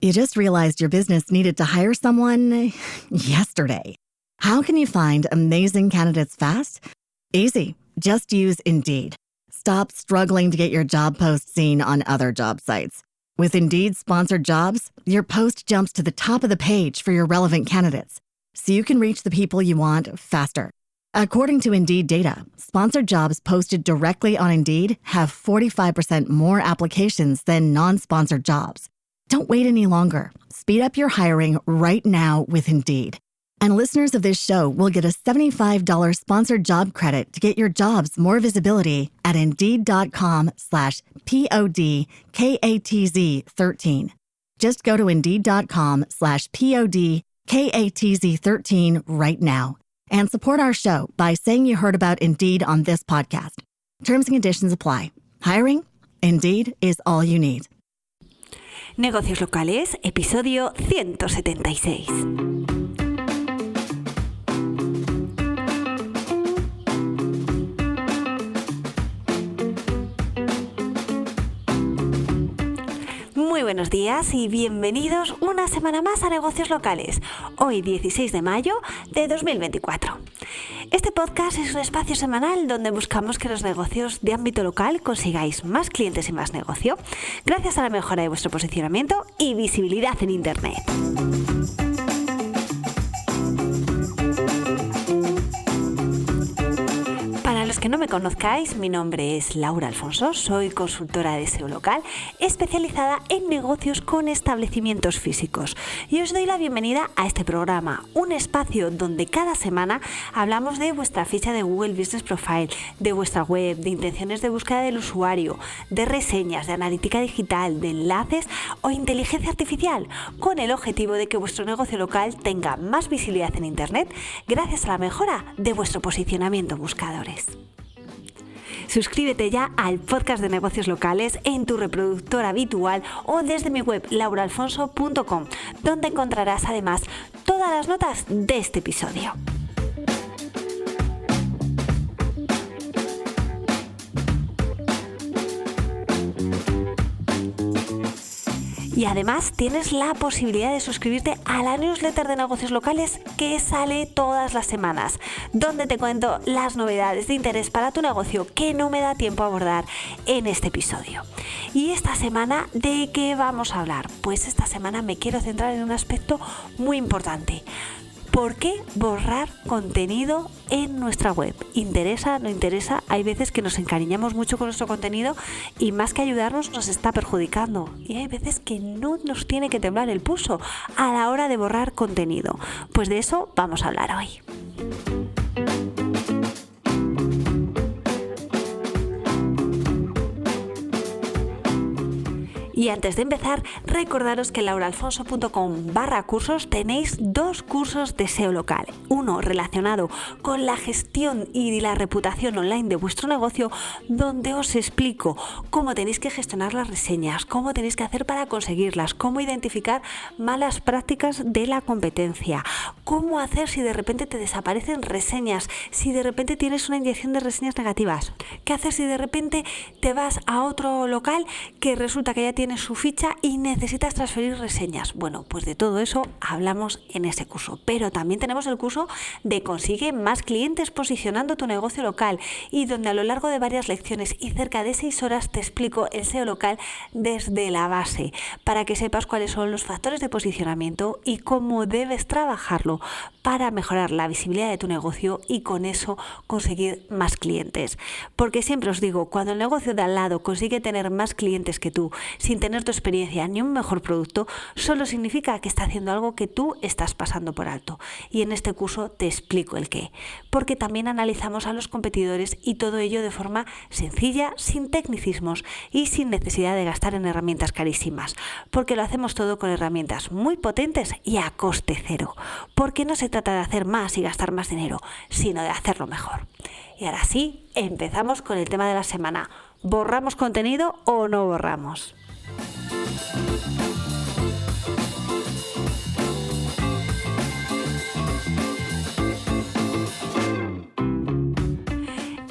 You just realized your business needed to hire someone yesterday. How can you find amazing candidates fast? Easy. Just use Indeed. Stop struggling to get your job post seen on other job sites. With Indeed sponsored jobs, your post jumps to the top of the page for your relevant candidates, so you can reach the people you want faster. According to Indeed data, sponsored jobs posted directly on Indeed have 45% more applications than non-sponsored jobs. Don't wait any longer. Speed up your hiring right now with Indeed. And listeners of this show will get a $75 sponsored job credit to get your jobs more visibility at Indeed.com/PODKATZ13. Just go to Indeed.com/PODKATZ13 right now and support our show by saying you heard about Indeed on this podcast. Terms and conditions apply. Hiring? Indeed is all you need. Negocios locales, episodio 176. Muy buenos días y bienvenidos una semana más a Negocios Locales, hoy 16 de mayo de 2024. Este podcast es un espacio semanal donde buscamos que los negocios de ámbito local consigáis más clientes y más negocio, gracias a la mejora de vuestro posicionamiento y visibilidad en Internet. Para los que no me conozcáis, mi nombre es Laura Alfonso, soy consultora de SEO local especializada en negocios con establecimientos físicos y os doy la bienvenida a este programa, un espacio donde cada semana hablamos de vuestra ficha de Google Business Profile, de vuestra web, de intenciones de búsqueda del usuario, de reseñas, de analítica digital, de enlaces o inteligencia artificial, con el objetivo de que vuestro negocio local tenga más visibilidad en Internet gracias a la mejora de vuestro posicionamiento en buscadores. Suscríbete ya al podcast de negocios locales en tu reproductor habitual o desde mi web lauraalfonso.com, donde encontrarás además todas las notas de este episodio. Y además tienes la posibilidad de suscribirte a la newsletter de negocios locales que sale todas las semanas, donde te cuento las novedades de interés para tu negocio que no me da tiempo a abordar en este episodio. Y esta semana, ¿de qué vamos a hablar? Pues esta semana me quiero centrar en un aspecto muy importante. ¿Por qué borrar contenido en nuestra web? ¿Interesa? ¿No interesa? Hay veces que nos encariñamos mucho con nuestro contenido y más que ayudarnos nos está perjudicando. Y hay veces que no nos tiene que temblar el pulso a la hora de borrar contenido. Pues de eso vamos a hablar hoy. Y antes de empezar, recordaros que en lauraalfonso.com/cursos tenéis 2 cursos de SEO local. Uno relacionado con la gestión y la reputación online de vuestro negocio, donde os explico cómo tenéis que gestionar las reseñas, cómo tenéis que hacer para conseguirlas, cómo identificar malas prácticas de la competencia, cómo hacer si de repente te desaparecen reseñas, si de repente tienes una inyección de reseñas negativas, qué hacer si de repente te vas a otro local que resulta que ya tienes su ficha y necesitas transferir reseñas. Bueno, pues de todo eso hablamos en ese curso, pero también tenemos el curso de consigue más clientes posicionando tu negocio local y donde a lo largo de varias lecciones y cerca de 6 horas te explico el SEO local desde la base para que sepas cuáles son los factores de posicionamiento y cómo debes trabajarlo para mejorar la visibilidad de tu negocio y con eso conseguir más clientes. Porque siempre os digo, cuando el negocio de al lado consigue tener más clientes que tú sin tener tu experiencia ni un mejor producto, solo significa que está haciendo algo que tú estás pasando por alto. Y en este curso te explico el qué. Porque también analizamos a los competidores y todo ello de forma sencilla, sin tecnicismos y sin necesidad de gastar en herramientas carísimas. Porque lo hacemos todo con herramientas muy potentes y a coste cero. Porque no se trata de hacer más y gastar más dinero, sino de hacerlo mejor. Y ahora sí, empezamos con el tema de la semana. ¿Borramos contenido o no borramos?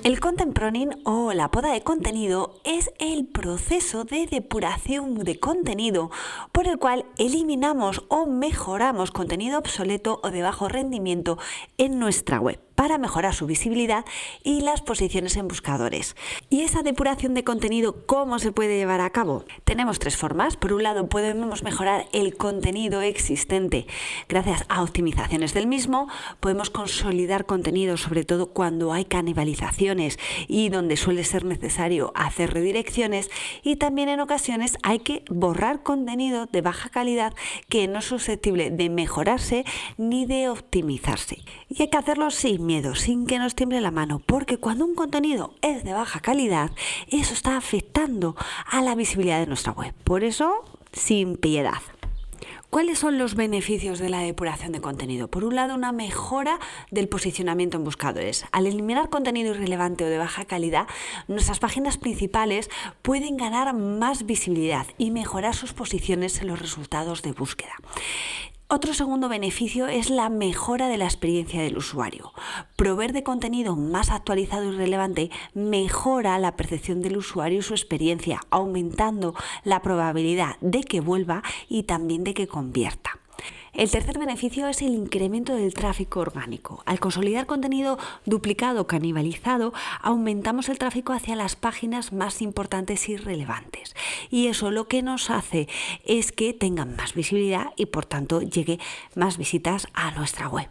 El content pruning o la poda de contenido es el proceso de depuración de contenido por el cual eliminamos o mejoramos contenido obsoleto o de bajo rendimiento en nuestra web para mejorar su visibilidad y las posiciones en buscadores. ¿Y esa depuración de contenido cómo se puede llevar a cabo? Tenemos 3 formas. Por un lado, podemos mejorar el contenido existente gracias a optimizaciones del mismo. Podemos consolidar contenido, sobre todo cuando hay canibalizaciones y donde suele ser necesario hacer redirecciones. Y también en ocasiones hay que borrar contenido de baja calidad que no es susceptible de mejorarse ni de optimizarse. Y hay que hacerlo sin miedo, sin que nos tiemble la mano, porque cuando un contenido es de baja calidad, eso está afectando a la visibilidad de nuestra web. Por eso, sin piedad. ¿Cuáles son los beneficios de la depuración de contenido? Por un lado, una mejora del posicionamiento en buscadores. Al eliminar contenido irrelevante o de baja calidad, nuestras páginas principales pueden ganar más visibilidad y mejorar sus posiciones en los resultados de búsqueda. Otro segundo beneficio es la mejora de la experiencia del usuario. Proveer de contenido más actualizado y relevante mejora la percepción del usuario y su experiencia, aumentando la probabilidad de que vuelva y también de que convierta. El tercer beneficio es el incremento del tráfico orgánico. Al consolidar contenido duplicado o canibalizado, aumentamos el tráfico hacia las páginas más importantes y relevantes. Y eso lo que nos hace es que tengan más visibilidad y por tanto llegue más visitas a nuestra web.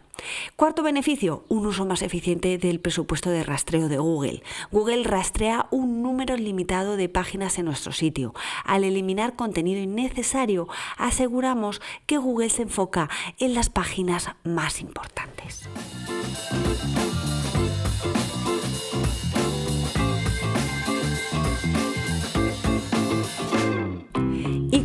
Cuarto beneficio, un uso más eficiente del presupuesto de rastreo de Google. Google rastrea un número limitado de páginas en nuestro sitio. Al eliminar contenido innecesario, aseguramos que Google se enfoca en las páginas más importantes.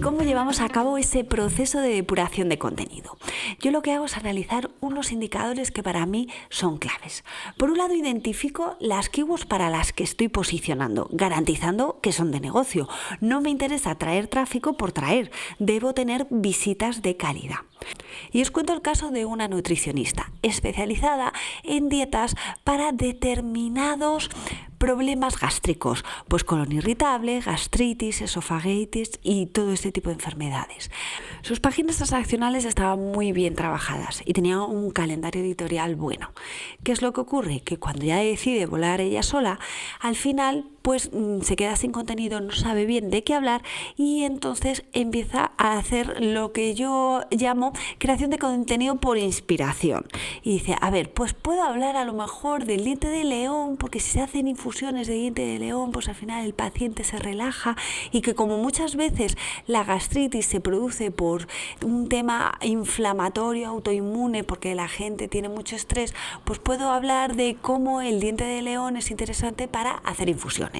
¿Cómo llevamos a cabo ese proceso de depuración de contenido? Yo lo que hago es analizar unos indicadores que para mí son claves. Por un lado, identifico las keywords para las que estoy posicionando, garantizando que son de negocio. No me interesa traer tráfico por traer, debo tener visitas de calidad. Y os cuento el caso de una nutricionista especializada en dietas para determinados problemas gástricos, pues colon irritable, gastritis, esofagitis y todo este tipo de enfermedades. Sus páginas transaccionales estaban muy bien trabajadas y tenían un calendario editorial bueno. ¿Qué es lo que ocurre? Que cuando ya decide volar ella sola, al final pues se queda sin contenido, no sabe bien de qué hablar y entonces empieza a hacer lo que yo llamo creación de contenido por inspiración. Y dice, a ver, pues puedo hablar a lo mejor del diente de león, porque si se hacen infusiones de diente de león, pues al final el paciente se relaja y que como muchas veces la gastritis se produce por un tema inflamatorio, autoinmune, porque la gente tiene mucho estrés, pues puedo hablar de cómo el diente de león es interesante para hacer infusiones.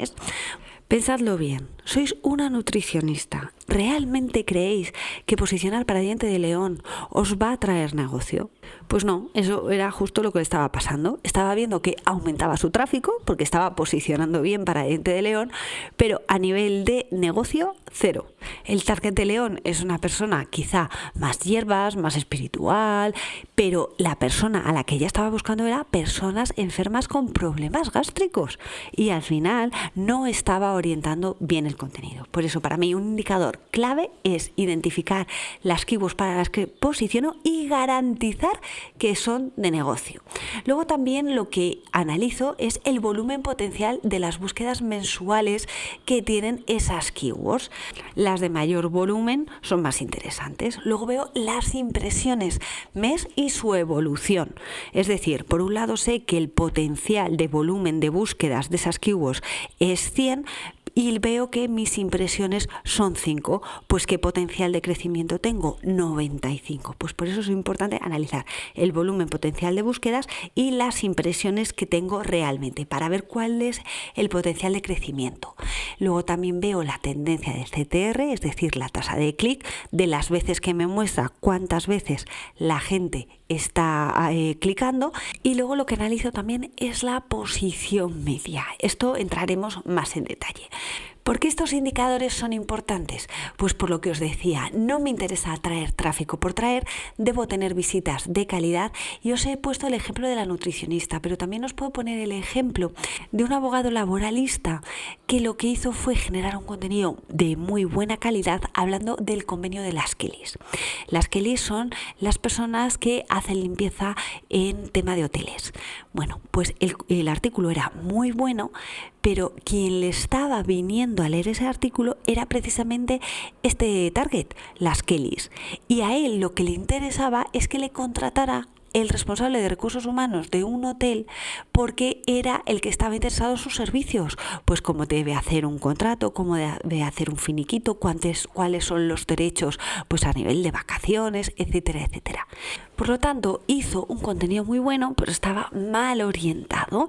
Pensadlo bien, sois una nutricionista. ¿Realmente creéis que posicionar para diente de león os va a traer negocio? Pues no, eso era justo lo que le estaba pasando. Estaba viendo que aumentaba su tráfico porque estaba posicionando bien para diente de león, pero a nivel de negocio, cero. El target de león es una persona quizá más hierbas, más espiritual, pero la persona a la que ella estaba buscando era personas enfermas con problemas gástricos y al final no estaba orientando bien el contenido. Por eso para mí un indicador clave es identificar las keywords para las que posiciono y garantizar que son de negocio. Luego también lo que analizo es el volumen potencial de las búsquedas mensuales que tienen esas keywords. Las de mayor volumen son más interesantes. Luego veo las impresiones mes y su evolución. Es decir, por un lado sé que el potencial de volumen de búsquedas de esas keywords es 100, y veo que mis impresiones son 5, pues ¿qué potencial de crecimiento tengo? 95. Pues por eso es importante analizar el volumen potencial de búsquedas y las impresiones que tengo realmente para ver cuál es el potencial de crecimiento. Luego también veo la tendencia de CTR, es decir, la tasa de clic, de las veces que me muestra cuántas veces la gente está clicando, y luego lo que analizo también es la posición media. Esto entraremos más en detalle. ¿Por qué estos indicadores son importantes? Pues por lo que os decía, no me interesa atraer tráfico por traer, debo tener visitas de calidad y os he puesto el ejemplo de la nutricionista, pero también os puedo poner el ejemplo de un abogado laboralista que lo que hizo fue generar un contenido de muy buena calidad hablando del convenio de las Kellys. Las Kellys son las personas que hacen limpieza en tema de hoteles. Bueno, pues el artículo era muy bueno, pero quien le estaba viniendo a leer ese artículo era precisamente este target, las Kellys. Y a él lo que le interesaba es que le contratara el responsable de recursos humanos de un hotel porque era el que estaba interesado en sus servicios, pues cómo debe hacer un contrato, cómo debe hacer un finiquito, cuáles son los derechos pues a nivel de vacaciones, etcétera, etcétera. Por lo tanto, hizo un contenido muy bueno, pero estaba mal orientado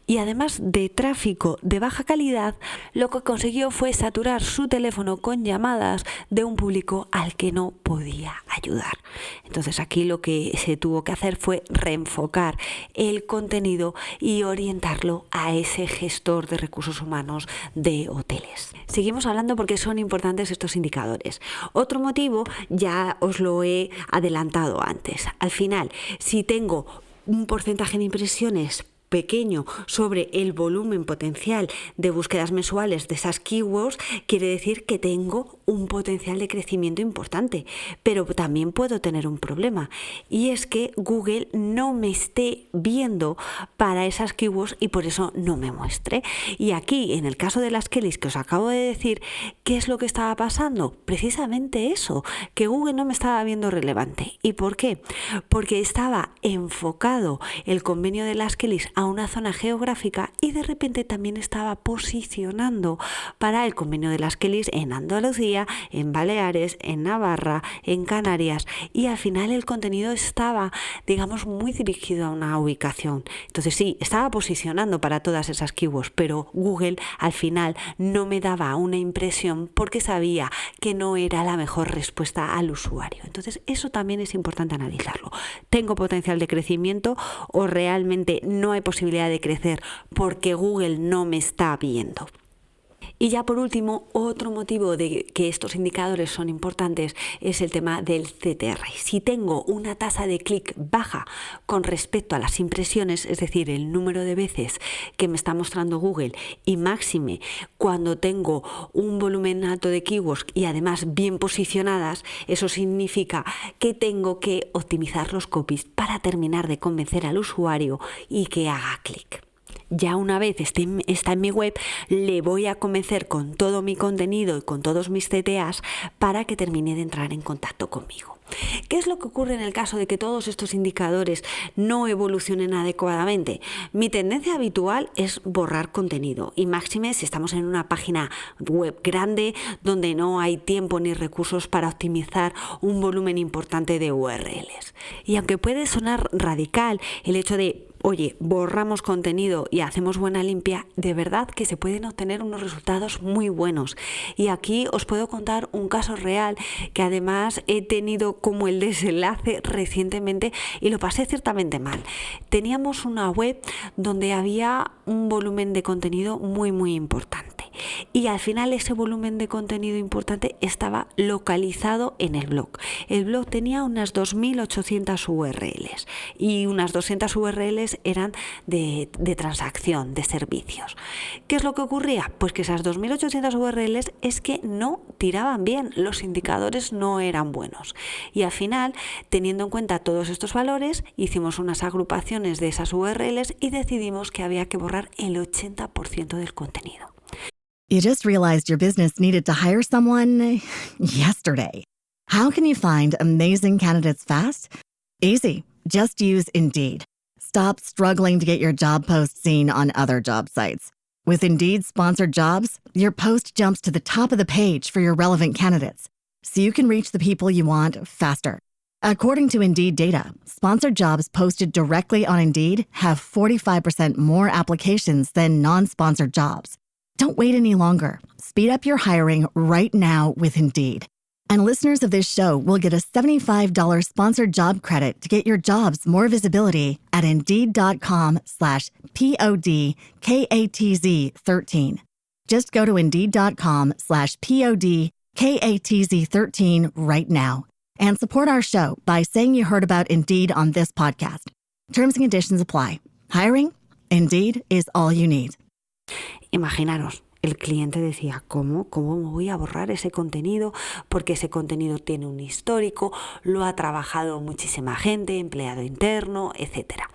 y además de tráfico de baja calidad, lo que consiguió fue saturar su teléfono con llamadas de un público al que no podía ayudar. Entonces aquí lo que se tuvo que hacer fue reenfocar el contenido y orientarlo a ese gestor de recursos humanos de hoteles. Seguimos hablando porque son importantes estos indicadores. Otro motivo ya os lo he adelantado antes. Al final, si tengo un porcentaje de impresiones pequeño sobre el volumen potencial de búsquedas mensuales de esas keywords, quiere decir que tengo un potencial de crecimiento importante, pero también puedo tener un problema y es que Google no me esté viendo para esas keywords y por eso no me muestre. Y aquí, en el caso de las Kellys que os acabo de decir, ¿qué es lo que estaba pasando? Precisamente eso, que Google no me estaba viendo relevante. ¿Y por qué? Porque estaba enfocado el convenio de las Kellys a una zona geográfica y de repente también estaba posicionando para el convenio de las Kellys en Andalucía, en Baleares, en Navarra, en Canarias y al final el contenido estaba, digamos, muy dirigido a una ubicación. Entonces sí, estaba posicionando para todas esas keywords, pero Google al final no me daba una impresión porque sabía que no era la mejor respuesta al usuario. Entonces eso también es importante analizarlo. ¿Tengo potencial de crecimiento o realmente no hay posibilidad de crecer porque Google no me está viendo? Y ya por último, otro motivo de que estos indicadores son importantes es el tema del CTR. Si tengo una tasa de clic baja con respecto a las impresiones, es decir, el número de veces que me está mostrando Google y máxime cuando tengo un volumen alto de keywords y además bien posicionadas, eso significa que tengo que optimizar los copies para terminar de convencer al usuario y que haga clic. Ya una vez está en mi web, le voy a convencer con todo mi contenido y con todos mis CTAs para que termine de entrar en contacto conmigo. ¿Qué es lo que ocurre en el caso de que todos estos indicadores no evolucionen adecuadamente? Mi tendencia habitual es borrar contenido y máxime si estamos en una página web grande donde no hay tiempo ni recursos para optimizar un volumen importante de URLs. Y aunque puede sonar radical el hecho de oye, borramos contenido y hacemos buena limpia, de verdad que se pueden obtener unos resultados muy buenos. Y aquí os puedo contar un caso real que además he tenido como el desenlace recientemente y lo pasé ciertamente mal. Teníamos una web donde había un volumen de contenido muy importante y al final ese volumen de contenido importante estaba localizado en el blog. El blog tenía unas 2.800 URLs y unas 200 URLs eran de transacción, de servicios. ¿Qué es lo que ocurría? Pues que esas 2.800 URLs es que no tiraban bien, los indicadores no eran buenos. Y al final, teniendo en cuenta todos estos valores, hicimos unas agrupaciones de esas URLs y decidimos que había que borrar el 80% del contenido. You just realized your business needed to hire someone yesterday. How can you find amazing candidates fast? Easy. Just use Indeed. Stop struggling to get your job post seen on other job sites. With Indeed sponsored jobs, your post jumps to the top of the page for your relevant candidates, so you can reach the people you want faster. According to Indeed data, sponsored jobs posted directly on Indeed have 45% more applications than non-sponsored jobs. Don't wait any longer. Speed up your hiring right now with Indeed. And listeners of this show will get a $75 sponsored job credit to get your jobs more visibility at Indeed.com/PODKATZ13. Just go to Indeed.com/PODKATZ13 right now and support our show by saying you heard about Indeed on this podcast. Terms and conditions apply. Hiring? Indeed is all you need. Imaginaros, el cliente decía, ¿cómo me voy a borrar ese contenido? Porque ese contenido tiene un histórico, lo ha trabajado muchísima gente, empleado interno, etcétera.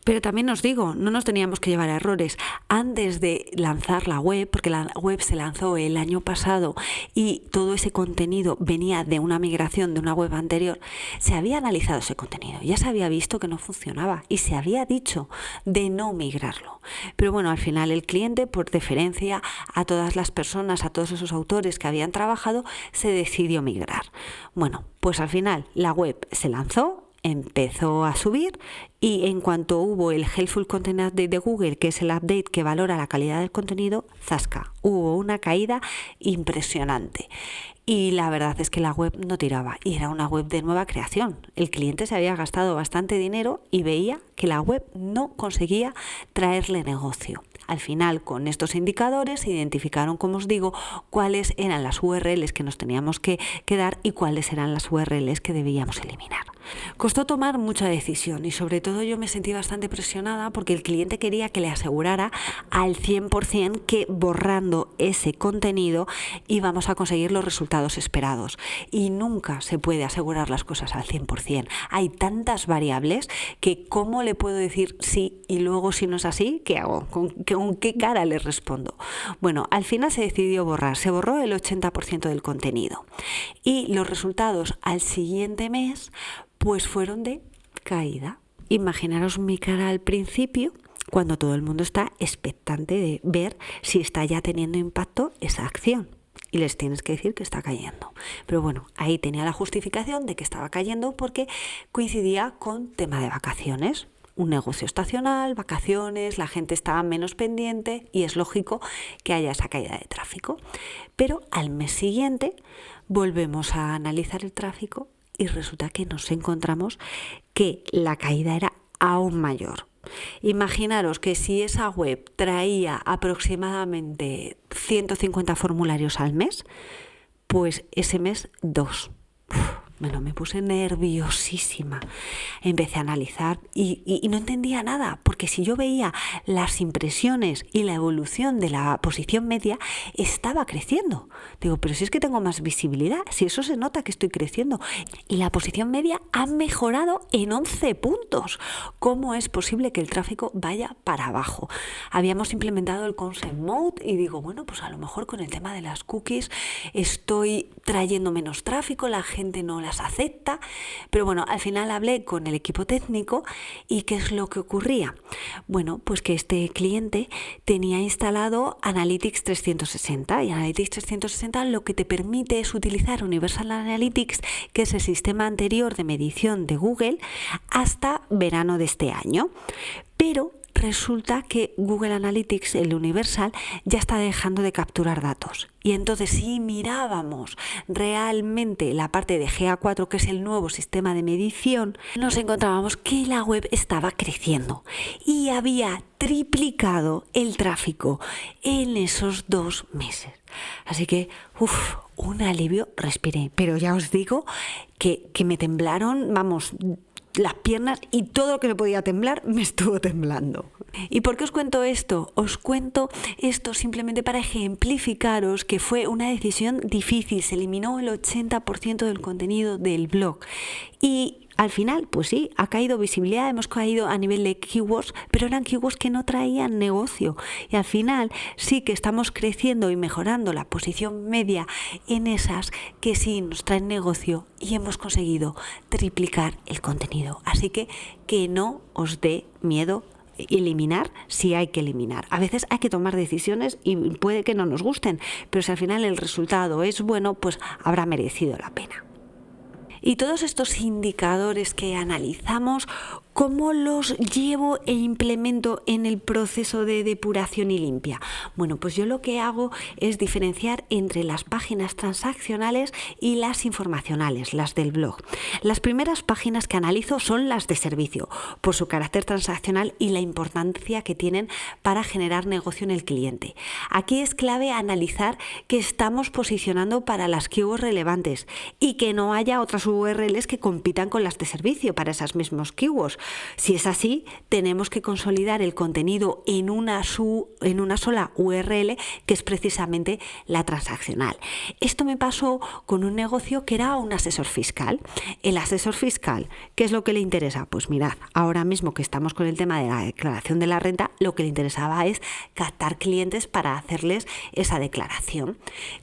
Pero también os digo, no nos teníamos que llevar a errores. Antes de lanzar la web, porque la web se lanzó el año pasado y todo ese contenido venía de una migración de una web anterior, se había analizado ese contenido, ya se había visto que no funcionaba y se había dicho de no migrarlo. Pero bueno, al final el cliente, por deferencia a todas las personas, a todos esos autores que habían trabajado, se decidió migrar. Bueno, pues al final la web se lanzó, empezó a subir y en cuanto hubo el Helpful Content Update de Google, que es el update que valora la calidad del contenido, ¡zasca! Hubo una caída impresionante. Y la verdad es que la web no tiraba y era una web de nueva creación. El cliente se había gastado bastante dinero y veía que la web no conseguía traerle negocio. Al final, con estos indicadores, se identificaron, como os digo, cuáles eran las URLs que nos teníamos que quedar y cuáles eran las URLs que debíamos eliminar. Costó tomar mucha decisión y sobre todo yo me sentí bastante presionada porque el cliente quería que le asegurara al 100% que borrando ese contenido íbamos a conseguir los resultados esperados. Y nunca se puede asegurar las cosas al 100%. Hay tantas variables que ¿cómo le puedo decir sí y luego si no es así, qué hago? ¿Con qué cara le respondo? Bueno, al final se decidió borrar. Se borró el 80% del contenido. Y los resultados al siguiente mes pues fueron de caída. Imaginaros mi cara al principio, cuando todo el mundo está expectante de ver si está ya teniendo impacto esa acción. Y les tienes que decir que está cayendo. Pero bueno, ahí tenía la justificación de que estaba cayendo porque coincidía con tema de vacaciones. Un negocio estacional, vacaciones, la gente estaba menos pendiente y es lógico que haya esa caída de tráfico. Pero al mes siguiente volvemos a analizar el tráfico y resulta que nos encontramos que la caída era aún mayor. Imaginaros que si esa web traía aproximadamente 150 formularios al mes, pues ese mes 2. Bueno, me puse nerviosísima. Empecé a analizar y no entendía nada, porque si yo veía las impresiones y la evolución de la posición media, estaba creciendo. Digo, pero si es que tengo más visibilidad, si eso se nota que estoy creciendo. Y la posición media ha mejorado en 11 puntos. ¿Cómo es posible que el tráfico vaya para abajo? Habíamos implementado el Consent Mode y digo, bueno, pues a lo mejor con el tema de las cookies estoy trayendo menos tráfico, la gente no las acepta, pero bueno, al final hablé con el equipo técnico y ¿qué es lo que ocurría? Bueno, pues que este cliente tenía instalado Analytics 360 y Analytics 360 lo que te permite es utilizar Universal Analytics, que es el sistema anterior de medición de Google, hasta verano de este año. Pero resulta que Google Analytics, el Universal, ya está dejando de capturar datos. Y entonces si mirábamos realmente la parte de GA4, que es el nuevo sistema de medición, nos encontrábamos que la web estaba creciendo y había triplicado el tráfico en esos 2 meses. Así que, un alivio, respiré. Pero ya os digo que me temblaron, vamos, las piernas y todo lo que me podía temblar me estuvo temblando. ¿Y por qué os cuento esto? Os cuento esto simplemente para ejemplificaros que fue una decisión difícil. Se eliminó el 80% del contenido del blog y al final, pues sí, ha caído visibilidad, hemos caído a nivel de keywords, pero eran keywords que no traían negocio. Y al final sí que estamos creciendo y mejorando la posición media en esas que sí nos traen negocio y hemos conseguido triplicar el contenido. Así que no os dé miedo eliminar si hay que eliminar. A veces hay que tomar decisiones y puede que no nos gusten, pero si al final el resultado es bueno, pues habrá merecido la pena. Y todos estos indicadores que analizamos, ¿Cómo los llevo e implemento en el proceso de depuración y limpia? Bueno, pues yo lo que hago es diferenciar entre las páginas transaccionales y las informacionales, las del blog. Las primeras páginas que analizo son las de servicio, por su carácter transaccional y la importancia que tienen para generar negocio en el cliente. Aquí es clave analizar que estamos posicionando para las keywords relevantes y que no haya otras URLs que compitan con las de servicio para esas mismas keywords. Si es así, tenemos que consolidar el contenido en una sola URL, que es precisamente la transaccional. Esto me pasó con un negocio que era un asesor fiscal. El asesor fiscal, ¿qué es lo que le interesa? Pues mirad, ahora mismo que estamos con el tema de la declaración de la renta, lo que le interesaba es captar clientes para hacerles esa declaración.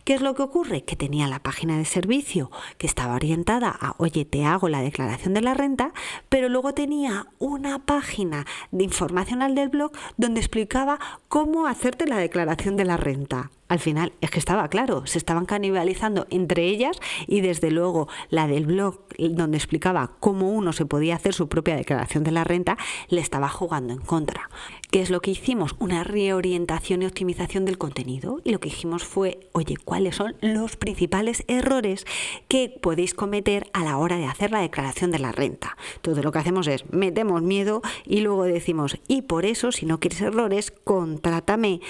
¿Qué es lo que ocurre? Que tenía la página de servicio que estaba orientada a, oye, te hago la declaración de la renta, pero luego tenía una página de informacional del blog donde explicaba cómo hacerte la declaración de la renta. Al final es que estaba claro, se estaban canibalizando entre ellas y desde luego la del blog donde explicaba cómo uno se podía hacer su propia declaración de la renta le estaba jugando en contra. ¿Qué es lo que hicimos? Una reorientación y optimización del contenido, y lo que dijimos fue, oye, ¿cuáles son los principales errores que podéis cometer a la hora de hacer la declaración de la renta? Entonces lo que hacemos es metemos miedo y luego decimos, y por eso si no quieres errores, contrátame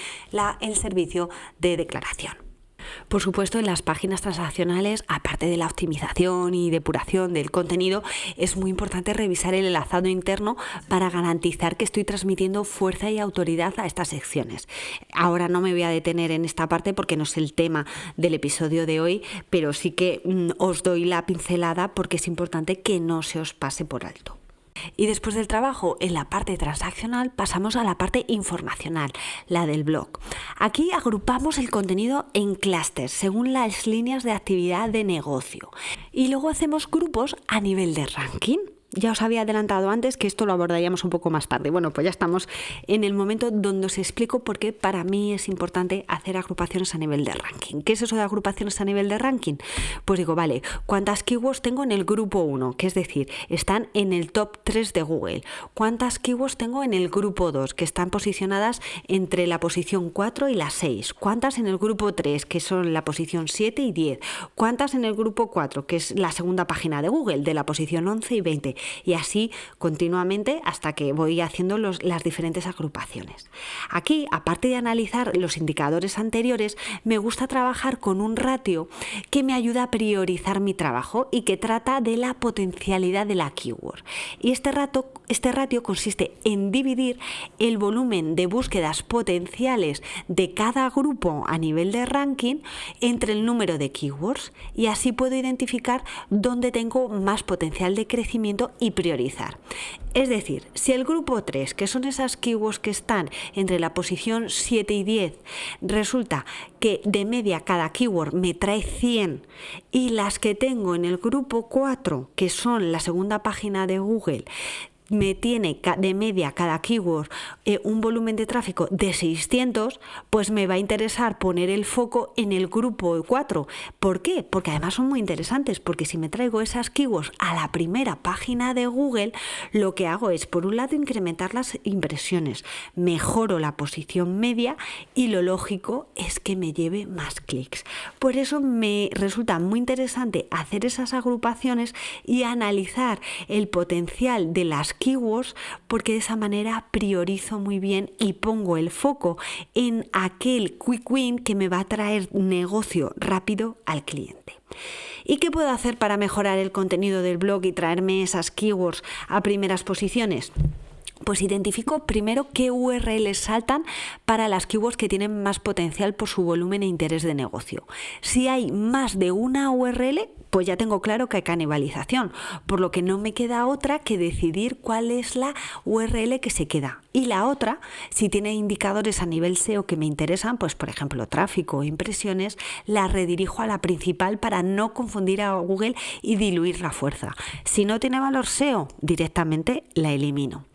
el servicio de declaración. Por supuesto, en las páginas transaccionales, aparte de la optimización y depuración del contenido, es muy importante revisar el enlazado interno para garantizar que estoy transmitiendo fuerza y autoridad a estas secciones. Ahora no me voy a detener en esta parte porque no es el tema del episodio de hoy, pero sí que os doy la pincelada porque es importante que no se os pase por alto. Y después del trabajo en la parte transaccional pasamos a la parte informacional, la del blog. Aquí agrupamos el contenido en clústeres según las líneas de actividad de negocio y luego hacemos grupos a nivel de ranking. Ya os había adelantado antes que esto lo abordaríamos un poco más tarde. Bueno, pues ya estamos en el momento donde os explico por qué para mí es importante hacer agrupaciones a nivel de ranking. ¿Qué es eso de agrupaciones a nivel de ranking? Pues digo, vale, ¿cuántas keywords tengo en el grupo 1? Que es decir, están en el top 3 de Google. ¿Cuántas keywords tengo en el grupo 2? Que están posicionadas entre la posición 4 y la 6. ¿Cuántas en el grupo 3? Que son la posición 7 y 10. ¿Cuántas en el grupo 4? Que es la segunda página de Google, de la posición 11 y 20. Y así continuamente hasta que voy haciendo las diferentes agrupaciones. Aquí, aparte de analizar los indicadores anteriores, me gusta trabajar con un ratio que me ayuda a priorizar mi trabajo y que trata de la potencialidad de la keyword. Y este ratio consiste en dividir el volumen de búsquedas potenciales de cada grupo a nivel de ranking entre el número de keywords, y así puedo identificar dónde tengo más potencial de crecimiento y priorizar. Es decir, si el grupo 3, que son esas keywords que están entre la posición 7 y 10, resulta que de media cada keyword me trae 100 y las que tengo en el grupo 4, que son la segunda página de Google, me tiene de media cada keyword un volumen de tráfico de 600, pues me va a interesar poner el foco en el grupo 4. ¿Por qué? Porque además son muy interesantes, porque si me traigo esas keywords a la primera página de Google, lo que hago es, por un lado, incrementar las impresiones, mejoro la posición media y lo lógico es que me lleve más clics. Por eso me resulta muy interesante hacer esas agrupaciones y analizar el potencial de las keywords, porque de esa manera priorizo muy bien y pongo el foco en aquel quick win que me va a traer negocio rápido al cliente. ¿Y qué puedo hacer para mejorar el contenido del blog y traerme esas keywords a primeras posiciones? Pues identifico primero qué URLs saltan para las keywords que tienen más potencial por su volumen e interés de negocio. Si hay más de una URL, pues ya tengo claro que hay canibalización, por lo que no me queda otra que decidir cuál es la URL que se queda. Y la otra, si tiene indicadores a nivel SEO que me interesan, pues por ejemplo tráfico o impresiones, la redirijo a la principal para no confundir a Google y diluir la fuerza. Si no tiene valor SEO, directamente la elimino.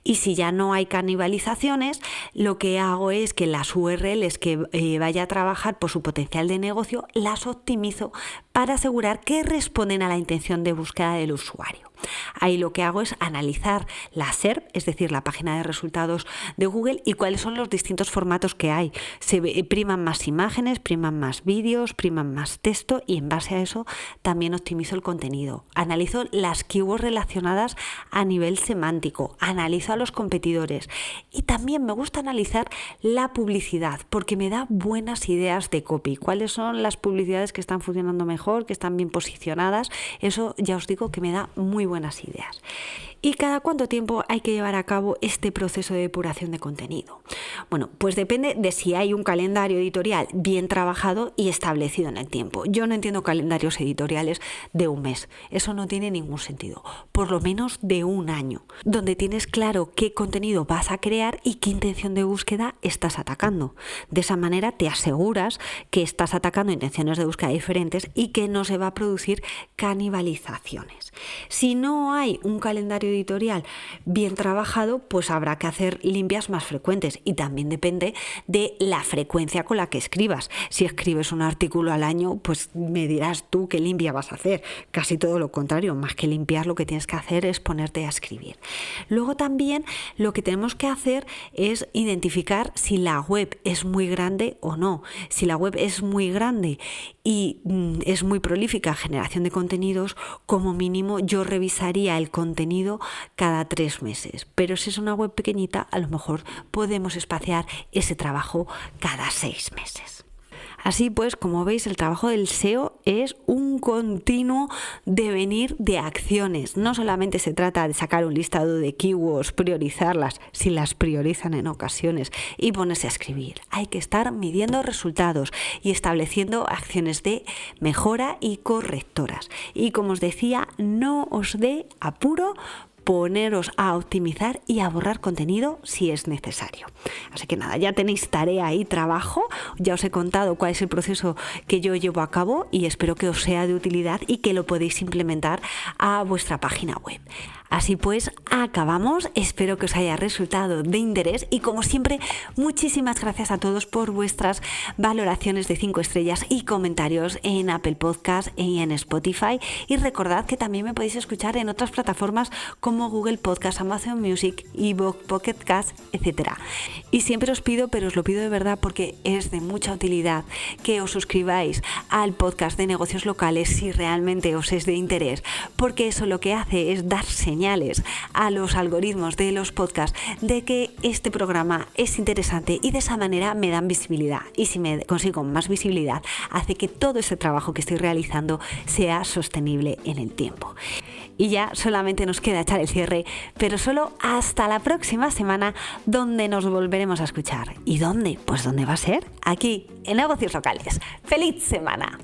Y si ya no hay canibalizaciones, lo que hago es que las URLs que vaya a trabajar por su potencial de negocio, las optimizo para asegurar que responden a la intención de búsqueda del usuario. Ahí lo que hago es analizar la SERP, es decir, la página de resultados de Google, y cuáles son los distintos formatos que hay. Priman más imágenes, priman más vídeos, priman más texto, y en base a eso también optimizo el contenido. Analizo las keywords relacionadas a nivel semántico, analizo a los competidores y también me gusta analizar la publicidad porque me da buenas ideas de copy. ¿Cuáles son las publicidades que están funcionando mejor, que están bien posicionadas? Eso ya os digo que me da muy buenas ideas. ¿Y cada cuánto tiempo hay que llevar a cabo este proceso de depuración de contenido? Bueno, pues depende de si hay un calendario editorial bien trabajado y establecido en el tiempo. Yo no entiendo calendarios editoriales de un mes. Eso no tiene ningún sentido. Por lo menos de un año, donde tienes claro qué contenido vas a crear y qué intención de búsqueda estás atacando. De esa manera te aseguras que estás atacando intenciones de búsqueda diferentes y que no se va a producir canibalizaciones. Si no hay un calendario editorial bien trabajado, pues habrá que hacer limpias más frecuentes, y también depende de la frecuencia con la que escribas. Si escribes un artículo al año, pues me dirás tú qué limpia vas a hacer. Casi todo lo contrario, más que limpiar, lo que tienes que hacer es ponerte a escribir. Luego también lo que tenemos que hacer es identificar si la web es muy grande o no. Si la web es muy grande y es muy prolífica en generación de contenidos, como mínimo yo revisaría el contenido cada 3 meses. Pero si es una web pequeñita, a lo mejor podemos espaciar ese trabajo cada 6 meses. Así pues, como veis, el trabajo del SEO es un continuo devenir de acciones. No solamente se trata de sacar un listado de keywords, priorizarlas, si las priorizan en ocasiones, y ponerse a escribir. Hay que estar midiendo resultados y estableciendo acciones de mejora y correctoras. Y como os decía, no os dé apuro poneros a optimizar y a borrar contenido si es necesario. Así que nada, ya tenéis tarea y trabajo. Ya os he contado cuál es el proceso que yo llevo a cabo y espero que os sea de utilidad y que lo podéis implementar a vuestra página web. Así pues, acabamos. Espero que os haya resultado de interés y, como siempre, muchísimas gracias a todos por vuestras valoraciones de 5 estrellas y comentarios en Apple Podcast y en Spotify. Y recordad que también me podéis escuchar en otras plataformas como Google Podcast, Amazon Music, iVoox, Pocket Cast, etc. Y siempre os pido, pero os lo pido de verdad porque es de mucha utilidad, que os suscribáis al podcast de negocios locales si realmente os es de interés, porque eso lo que hace es dar señales a los algoritmos de los podcasts de que este programa es interesante, y de esa manera me dan visibilidad, y si me consigo más visibilidad hace que todo ese trabajo que estoy realizando sea sostenible en el tiempo. Y ya solamente nos queda echar el cierre, pero solo hasta la próxima semana, donde nos volveremos a escuchar. ¿Y dónde? Pues ¿dónde va a ser? Aquí, en Negocios Locales. ¡Feliz semana!